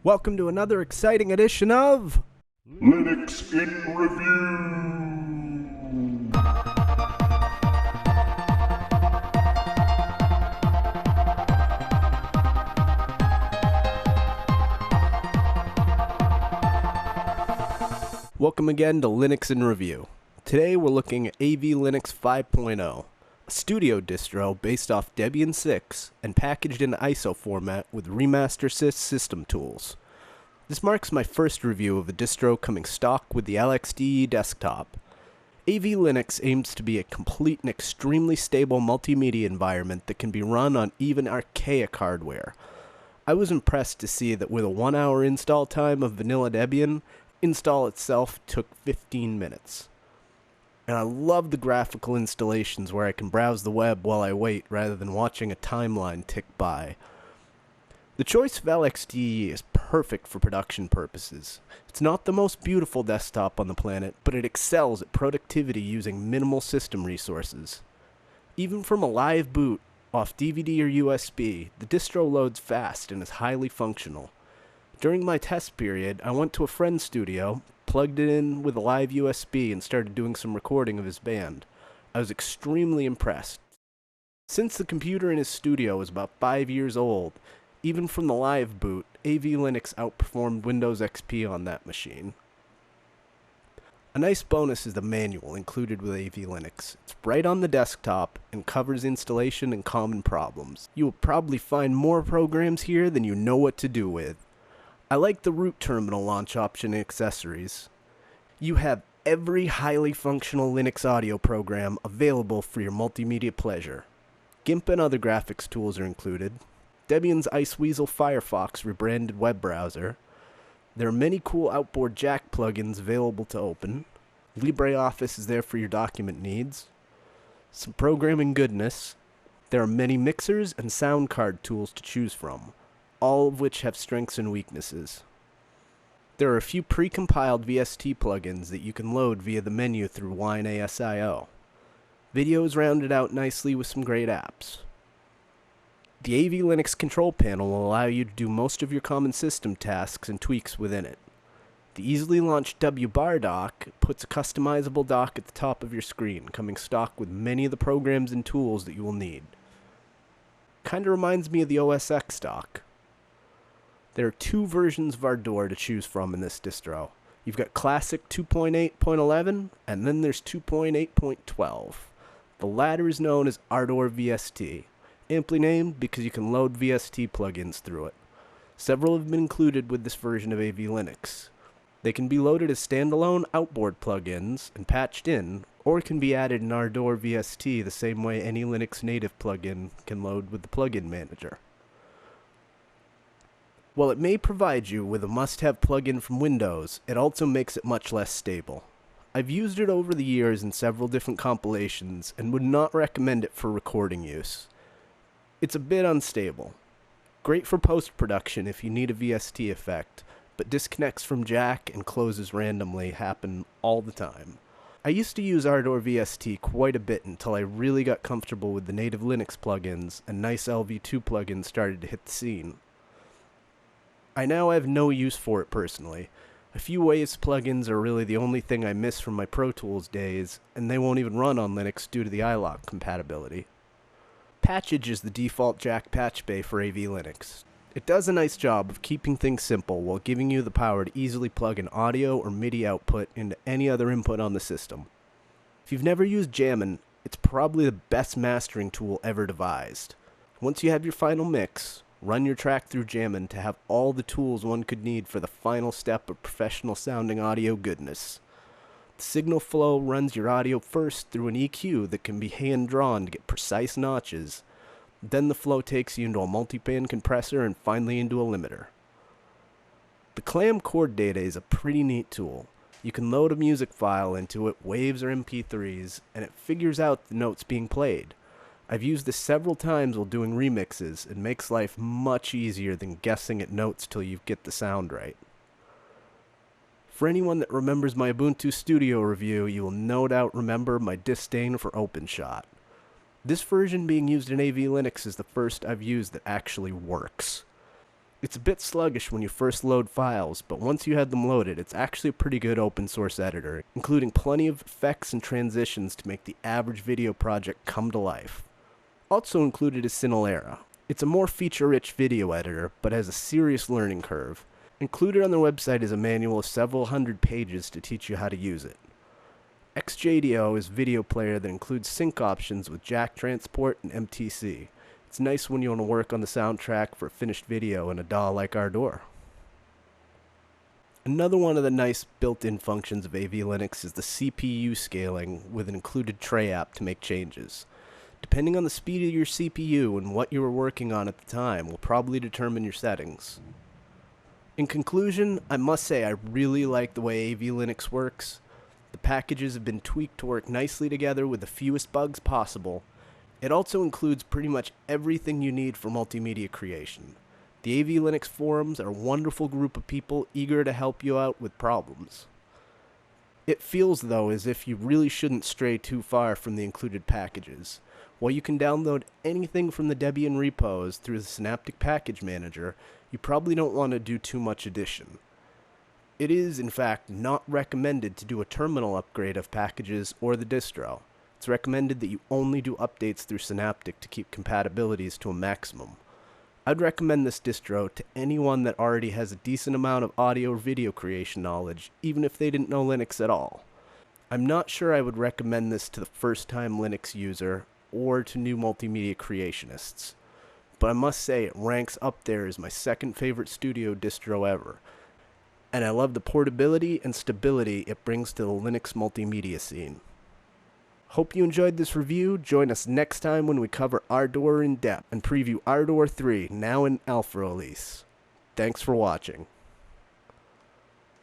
Welcome to another exciting edition of Linux in Review. Welcome again to Linux in Review. Today we're looking at AV Linux 5.0, a studio distro based off Debian 6 and packaged in ISO format with RemasterSys system tools. This marks my first review of a distro coming stock with the LXDE desktop. AV Linux aims to be a complete and extremely stable multimedia environment that can be run on even archaic hardware. I was impressed to see that with a 1-hour install time of vanilla Debian, install itself took 15 minutes. And I love the graphical installations where I can browse the web while I wait rather than watching a timeline tick by. The choice of LXDE is perfect for production purposes. It's not the most beautiful desktop on the planet, but it excels at productivity using minimal system resources. Even from a live boot off DVD or USB, the distro loads fast and is highly functional. During my test period, I went to a friend's studio, plugged it in with a live USB, and started doing some recording of his band. I was extremely impressed. Since the computer in his studio was about 5 years old, even from the live boot, AV Linux outperformed Windows XP on that machine. A nice bonus is the manual included with AV Linux. It's right on the desktop and covers installation and common problems. You will probably find more programs here than you know what to do with. I like the root terminal launch option and accessories. You have every highly functional Linux audio program available for your multimedia pleasure. GIMP and other graphics tools are included. Debian's Iceweasel Firefox rebranded web browser. There are many cool outboard jack plugins available to open. LibreOffice is there for your document needs. Some programming goodness. There are many mixers and sound card tools to choose from, all of which have strengths and weaknesses. There are a few pre-compiled VST plugins that you can load via the menu through WineASIO. Video is rounded out nicely with some great apps. The AV Linux control panel will allow you to do most of your common system tasks and tweaks within it. The easily launched WBAR dock puts a customizable dock at the top of your screen, coming stock with many of the programs and tools that you will need. Kinda reminds me of the OS X dock. There are 2 versions of Ardor to choose from in this distro. You've got Classic 2.8.11, and then there's 2.8.12. The latter is known as Ardor VST, amply named because you can load VST plugins through it. Several have been included with this version of AV Linux. They can be loaded as standalone outboard plugins and patched in, or can be added in Ardor VST the same way any Linux native plugin can load with the plugin manager. While it may provide you with a must-have plugin from Windows, it also makes it much less stable. I've used it over the years in several different compilations and would not recommend it for recording use. It's a bit unstable. Great for post-production if you need a VST effect, but disconnects from jack and closes randomly happen all the time. I used to use Ardor VST quite a bit until I really got comfortable with the native Linux plugins and nice LV2 plugins started to hit the scene. I now have no use for it personally. A few Waves plugins are really the only thing I miss from my Pro Tools days, and they won't even run on Linux due to the iLok compatibility. Patchage is the default jack patch bay for AV Linux. It does a nice job of keeping things simple while giving you the power to easily plug an audio or MIDI output into any other input on the system. If you've never used Jammin', it's probably the best mastering tool ever devised. Once you have your final mix, run your track through Jammin' to have all the tools one could need for the final step of professional sounding audio goodness. The signal flow runs your audio first through an EQ that can be hand-drawn to get precise notches. Then the flow takes you into a multiband compressor and finally into a limiter. The clam chord data is a pretty neat tool. You can load a music file into it, waves or MP3s, and it figures out the notes being played. I've used this several times while doing remixes. It makes life much easier than guessing at notes till you get the sound right. For anyone that remembers my Ubuntu Studio review, you will no doubt remember my disdain for OpenShot. This version being used in AV Linux is the first I've used that actually works. It's a bit sluggish when you first load files, but once you had them loaded, it's actually a pretty good open source editor, including plenty of effects and transitions to make the average video project come to life. Also included is Cinelera. It's a more feature-rich video editor, but has a serious learning curve. Included on their website is a manual of several hundred pages to teach you how to use it. XJDO is a video player that includes sync options with jack transport and MTC. It's nice when you want to work on the soundtrack for a finished video in a DAW like Ardor. Another one of the nice built-in functions of AV Linux is the CPU scaling with an included tray app to make changes. Depending on the speed of your CPU and what you were working on at the time will probably determine your settings. In conclusion, I must say I really like the way AV Linux works. The packages have been tweaked to work nicely together with the fewest bugs possible. It also includes pretty much everything you need for multimedia creation. The AV Linux forums are a wonderful group of people eager to help you out with problems. It feels, though, as if you really shouldn't stray too far from the included packages. While you can download anything from the Debian repos through the Synaptic Package Manager, you probably don't want to do too much addition. It is, in fact, not recommended to do a terminal upgrade of packages or the distro. It's recommended that you only do updates through Synaptic to keep compatibilities to a maximum. I'd recommend this distro to anyone that already has a decent amount of audio or video creation knowledge, even if they didn't know Linux at all. I'm not sure I would recommend this to the first-time Linux user or to new multimedia creationists, but I must say it ranks up there as my second favorite studio distro ever, and I love the portability and stability it brings to the Linux multimedia scene. Hope you enjoyed this review. Join us next time when we cover Ardor in depth and preview Ardor 3, now in alpha release. Thanks for watching.